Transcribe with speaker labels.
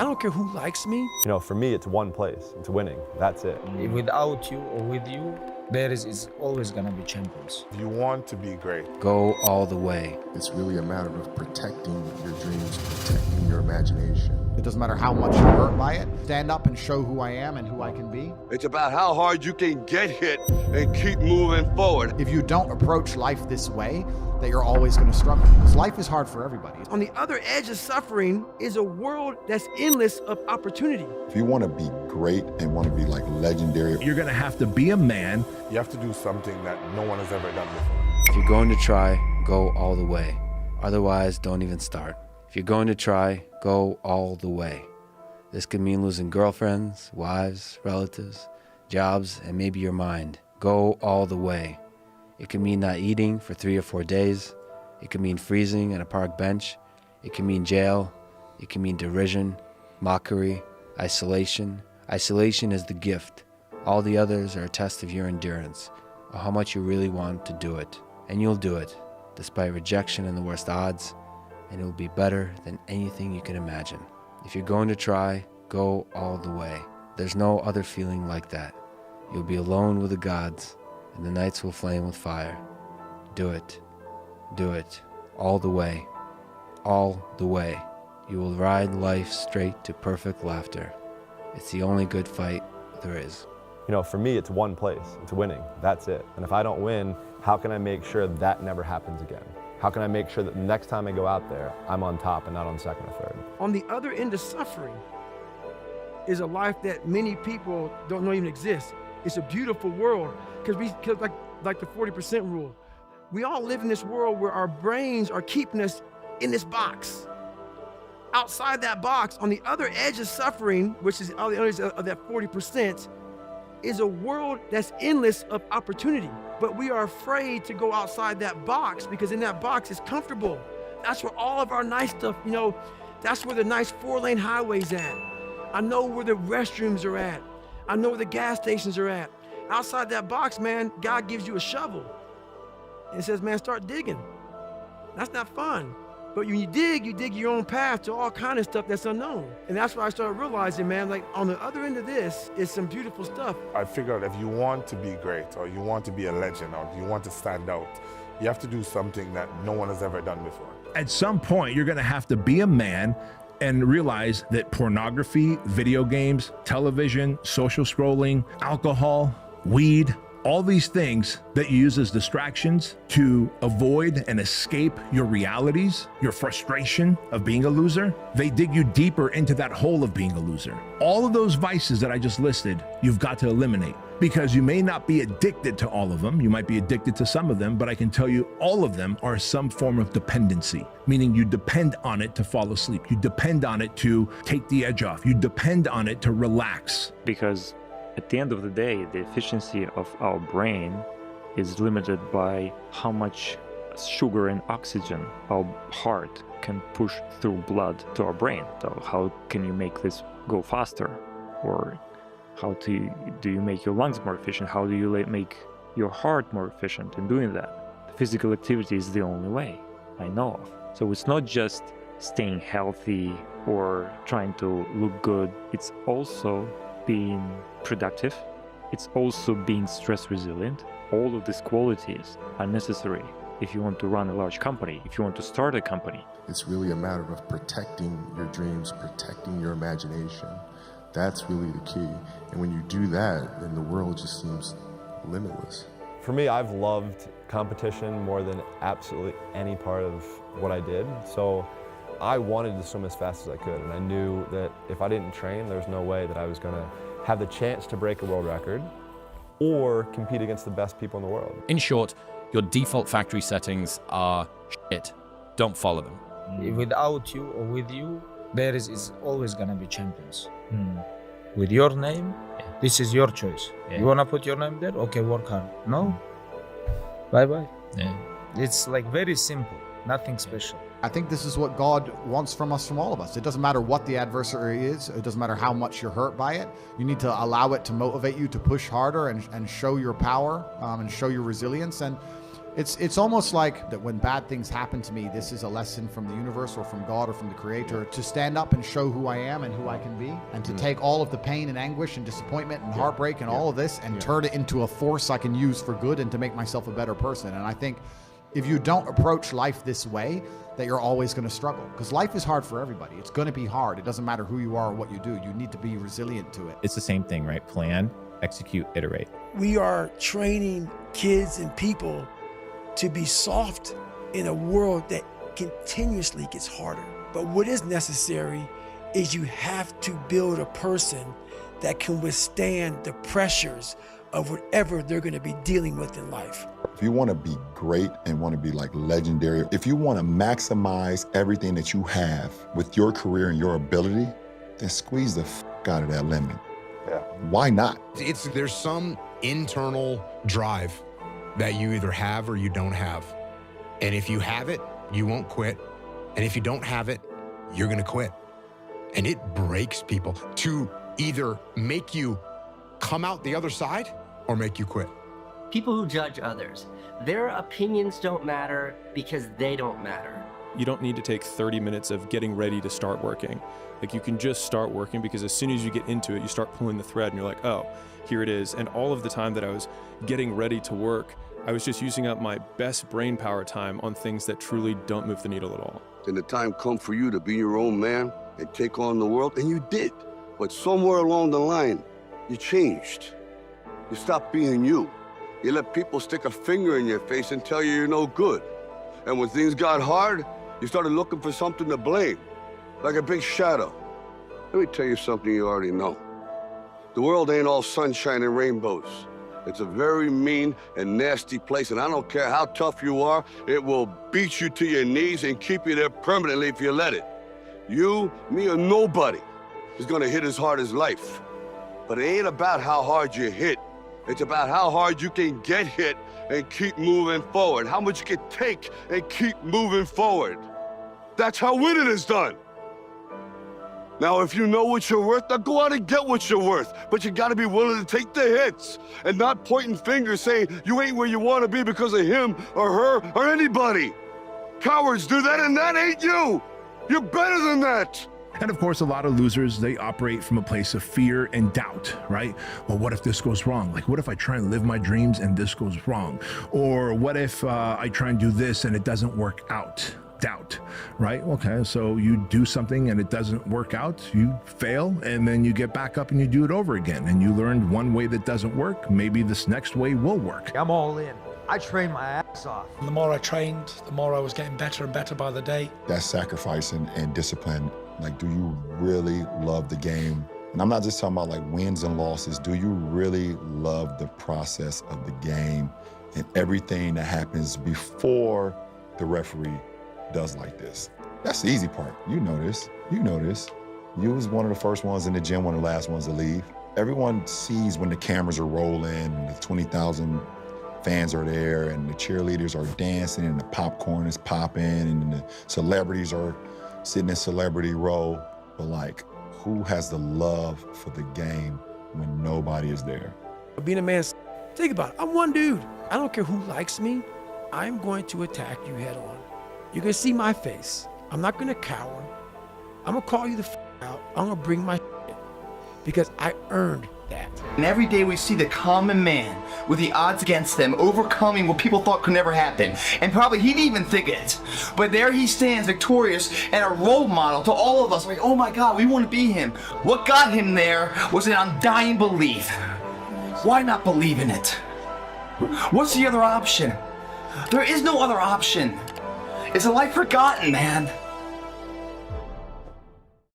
Speaker 1: I don't care who likes me.
Speaker 2: You know, for me, it's one place. It's winning. That's it.
Speaker 3: Without you or with you, there is always gonna be champions.
Speaker 4: If you want to be great,
Speaker 5: go all the way.
Speaker 6: It's really a matter of protecting your dreams, protecting your imagination.
Speaker 7: It doesn't matter how much you're hurt by it. Stand up and show who I am and who I can be.
Speaker 8: It's about how hard you can get hit and keep moving forward.
Speaker 7: If you don't approach life this way, that you're always going to struggle. Because life is hard for everybody.
Speaker 1: On the other edge of suffering is a world that's endless of opportunity.
Speaker 9: If you want to be great and want to be like legendary,
Speaker 10: you're going to have to be a man.
Speaker 4: You have to do something that no one has ever done before.
Speaker 5: If you're going to try, go all the way. Otherwise, don't even start. If you're going to try, go all the way. This could mean losing girlfriends, wives, relatives, jobs, and maybe your mind. Go all the way. It could mean not eating for 3 or 4 days. It could mean freezing on a park bench. It could mean jail. It can mean derision, mockery, isolation. Isolation is the gift. All the others are a test of your endurance, or how much you really want to do it. And you'll do it, despite rejection and the worst odds, and it will be better than anything you can imagine. If you're going to try, go all the way. There's no other feeling like that. You'll be alone with the gods, and the nights will flame with fire. Do it. Do it. All the way. All the way. You will ride life straight to perfect laughter. It's the only good fight there is.
Speaker 2: You know, for me, it's one place. It's winning. That's it. And if I don't win, how can I make sure that never happens again? How can I make sure that the next time I go out there, I'm on top and not on second or third?
Speaker 1: On the other end of suffering is a life that many people don't know even exists. It's a beautiful world, because like the 40% rule. We all live in this world where our brains are keeping us in this box. Outside that box, on the other edge of suffering, which is on the other edge of that 40%, is a world that's endless of opportunity. But we are afraid to go outside that box, because in that box it's comfortable. That's where all of our nice stuff, you know, that's where the nice 4-lane highway's at. I know where the restrooms are at. I know where the gas stations are at. Outside that box, man, God gives you a shovel and says, man, start digging. That's not fun. But when you dig your own path to all kind of stuff that's unknown. And that's why I started realizing, man, like on the other end of this is some beautiful stuff.
Speaker 4: I figured if you want to be great, or you want to be a legend, or you want to stand out, you have to do something that no one has ever done before.
Speaker 10: At some point, you're going to have to be a man and realize that pornography, video games, television, social scrolling, alcohol, weed, all these things that you use as distractions to avoid and escape your realities, your frustration of being a loser, they dig you deeper into that hole of being a loser. All of those vices that I just listed, you've got to eliminate, because you may not be addicted to all of them. You might be addicted to some of them, but I can tell you all of them are some form of dependency, meaning you depend on it to fall asleep. You depend on it to take the edge off. You depend on it to relax.
Speaker 11: Because at the end of the day, the efficiency of our brain is limited by how much sugar and oxygen our heart can push through blood to our brain. So how can you make this go faster? Or how do you make your lungs more efficient? How do you make your heart more efficient in doing that? Physical activity is the only way I know of. So it's not just staying healthy or trying to look good. It's also being productive. It's also being stress resilient. All of these qualities are necessary if you want to run a large company, if you want to start a company.
Speaker 6: It's really a matter of protecting your dreams, protecting your imagination. That's really the key. And when you do that, then the world just seems limitless.
Speaker 2: For me, I've loved competition more than absolutely any part of what I did. So I wanted to swim as fast as I could, and I knew that if I didn't train, there's no way that I was going to have the chance to break a world record or compete against the best people in the world.
Speaker 12: In short, your default factory settings are shit. Don't follow them.
Speaker 3: Without you or with you, there is always gonna be champions. With your name, this is your choice. You wanna put your name there? Okay, work hard. No? Bye-bye. It's like very simple, nothing special.
Speaker 7: I think this is what God wants from us, from all of us. It doesn't matter what the adversary is. It doesn't matter how much you're hurt by it. You need to allow it to motivate you to push harder and show your power and show your resilience. And It's almost like that when bad things happen to me, this is a lesson from the universe or from God or from the Creator to stand up and show who I am and who I can be, and to take all of the pain and anguish and disappointment and heartbreak and all of this and turn it into a force I can use for good and to make myself a better person. And I think if you don't approach life this way, that you're always going to struggle, because life is hard for everybody. It's going to be hard. It doesn't matter who you are or what you do. You need to be resilient to it.
Speaker 13: It's the same thing, right? Plan, execute, iterate.
Speaker 14: We are training kids and people to be soft in a world that continuously gets harder. But what is necessary is you have to build a person that can withstand the pressures of whatever they're going to be dealing with in life.
Speaker 9: If you want to be great and want to be like legendary, if you want to maximize everything that you have with your career and your ability, then squeeze the out of that lemon.
Speaker 2: Yeah.
Speaker 9: Why not?
Speaker 15: There's some internal drive that you either have or you don't have. And if you have it, you won't quit. And if you don't have it, you're gonna quit. And it breaks people to either make you come out the other side or make you quit.
Speaker 16: People who judge others, their opinions don't matter because they don't matter.
Speaker 17: You don't need to take 30 minutes of getting ready to start working. Like, you can just start working, because as soon as you get into it, you start pulling the thread and you're like, oh, here it is. And all of the time that I was getting ready to work, I was just using up my best brain power time on things that truly don't move the needle at all.
Speaker 8: Then the time come for you to be your own man and take on the world, and you did. But somewhere along the line, you changed. You stopped being you. You let people stick a finger in your face and tell you you're no good. And when things got hard, you started looking for something to blame, like a big shadow. Let me tell you something you already know. The world ain't all sunshine and rainbows. It's a very mean and nasty place, and I don't care how tough you are, it will beat you to your knees and keep you there permanently if you let it. You, me, or nobody is gonna hit as hard as life. But it ain't about how hard you hit. It's about how hard you can get hit and keep moving forward. How much you can take and keep moving forward. That's how winning is done. Now, if you know what you're worth, now go out and get what you're worth. But you gotta be willing to take the hits and not pointing fingers saying you ain't where you wanna be because of him or her or anybody. Cowards do that, and that ain't you. You're better than that.
Speaker 10: And of course, a lot of losers, they operate from a place of fear and doubt, right? Well, what if this goes wrong? Like, what if I try and live my dreams and this goes wrong? Or what if I try and do this and it doesn't work out? Doubt, right? Okay, so you do something and it doesn't work out, you fail, and then you get back up and you do it over again. And you learned one way that doesn't work, maybe this next way will work.
Speaker 18: I'm all in. I trained my ass off.
Speaker 14: The more I trained, the more I was getting better and better by the day.
Speaker 9: That sacrifice and discipline. Like, do you really love the game? And I'm not just talking about like wins and losses. Do you really love the process of the game and everything that happens before the referee does like this? That's the easy part. You know this. You know this. You was one of the first ones in the gym, one of the last ones to leave. Everyone sees when the cameras are rolling and the 20,000 fans are there and the cheerleaders are dancing and the popcorn is popping and the celebrities are sitting in celebrity row. But like, who has the love for the game when nobody is there?
Speaker 14: Being a man, think about it. I'm one dude. I don't care who likes me. I'm going to attack you head on. You're gonna see my face. I'm not gonna cower. I'm gonna call you the out. I'm gonna bring my because I earned that.
Speaker 19: And every day we see the common man with the odds against them overcoming what people thought could never happen. And probably he didn't even think it. But there he stands victorious and a role model to all of us. Like, oh my God, we want to be him. What got him there was an undying belief. Why not believe in it? What's the other option? There is no other option. It's a life forgotten, man.